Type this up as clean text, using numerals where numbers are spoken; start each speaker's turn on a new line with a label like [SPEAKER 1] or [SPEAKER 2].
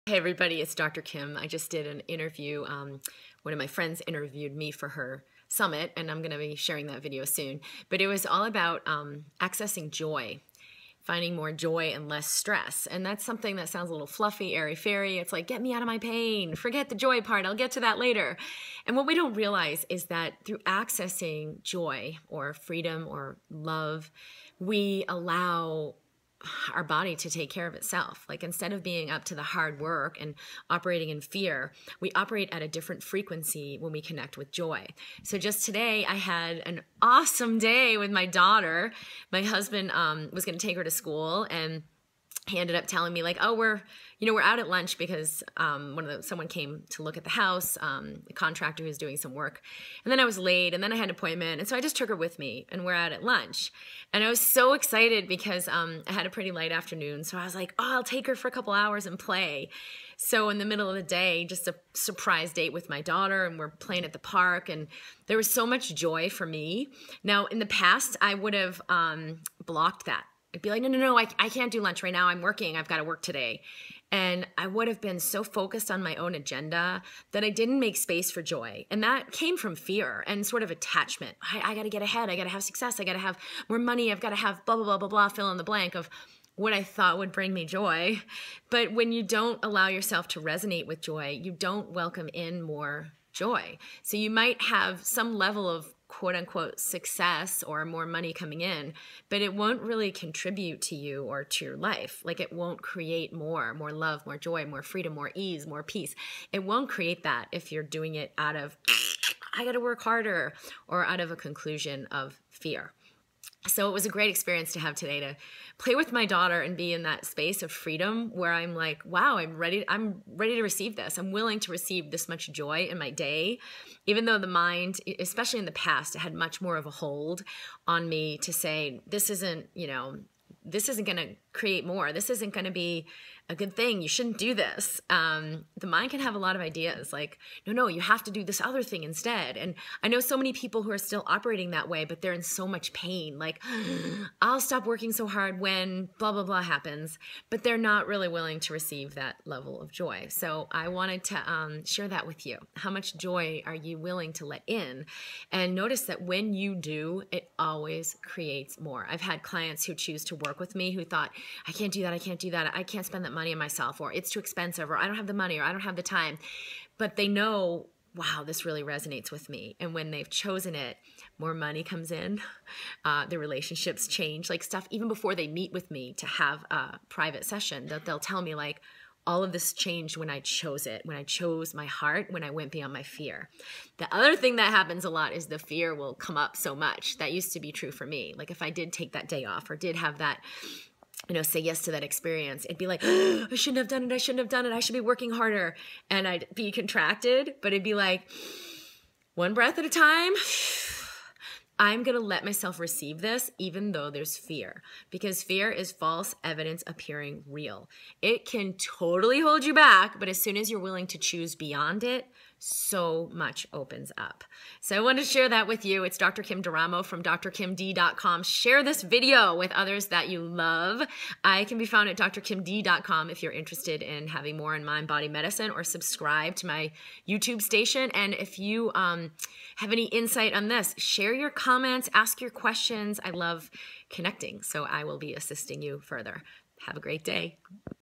[SPEAKER 1] Hey everybody, it's Dr. Kim. I just did an interview. One of my friends interviewed me for her summit, and I'm going to be sharing that video soon. But it was all about accessing joy, finding more joy and less stress. And that's something that sounds a little fluffy, airy-fairy. It's like, get me out of my pain. Forget the joy part. I'll get to that later. And what we don't realize is that through accessing joy or freedom or love, we allow our body to take care of itself. Like, instead of being up to the hard work and operating in fear, we operate at a different frequency when we connect with joy. So just today, I had an awesome day with my daughter. My husband was going to take her to school, and he ended up telling me, like, oh, we're out at lunch because someone came to look at the house, the contractor who's doing some work. And then I was late, and then I had an appointment. And so I just took her with me, and we're out at lunch. And I was so excited because I had a pretty light afternoon. So I was like, oh, I'll take her for a couple hours and play. So in the middle of the day, just a surprise date with my daughter, and we're playing at the park. And there was so much joy for me. Now, in the past, I would have blocked that. I'd be like, no, I can't do lunch right now. I'm working. I've got to work today. And I would have been so focused on my own agenda that I didn't make space for joy. And that came from fear and sort of attachment. I got to get ahead. I got to have success. I got to have more money. I've got to have blah, blah, blah, blah, blah, fill in the blank of what I thought would bring me joy. But when you don't allow yourself to resonate with joy, you don't welcome in more joy. So you might have some level of quote unquote success or more money coming in, but it won't really contribute to you or to your life. Like, it won't create more love, more joy, more freedom, more ease, more peace. It won't create that if you're doing it out of, I got to work harder, or out of a conclusion of fear. So it was a great experience to have today, to play with my daughter and be in that space of freedom where I'm like, wow, I'm ready to receive this. I'm willing to receive this much joy in my day, even though the mind, especially in the past, it had much more of a hold on me to say, this isn't going to create more. This isn't going to be a good thing. You shouldn't do this. The mind can have a lot of ideas like, no, you have to do this other thing instead. And I know so many people who are still operating that way, but they're in so much pain. Like, I'll stop working so hard when blah, blah, blah happens, but they're not really willing to receive that level of joy. So I wanted to share that with you. How much joy are you willing to let in? And notice that when you do, it always creates more. I've had clients who choose to work with me who thought, I can't do that. I can't spend that money on myself, or it's too expensive, or I don't have the money, or I don't have the time. But they know, wow, this really resonates with me. And when they've chosen it, more money comes in. The relationships change, like stuff, even before they meet with me to have a private session, they'll tell me, like, all of this changed when I chose it, when I chose my heart, when I went beyond my fear. The other thing that happens a lot is the fear will come up so much. That used to be true for me. Like, if I did take that day off or did have that, say yes to that experience, it'd be like, oh, I shouldn't have done it. I shouldn't have done it. I should be working harder. And I'd be contracted, but it'd be like, one breath at a time. I'm going to let myself receive this, even though there's fear, because fear is false evidence appearing real. It can totally hold you back, but as soon as you're willing to choose beyond it, so much opens up. So I wanted to share that with you. It's Dr. Kim Deramo from drkimd.com. Share this video with others that you love. I can be found at drkimd.com if you're interested in having more in MindBody Medicine, or subscribe to my YouTube station. And if you have any insight on this, share your comments, ask your questions. I love connecting, so I will be assisting you further. Have a great day.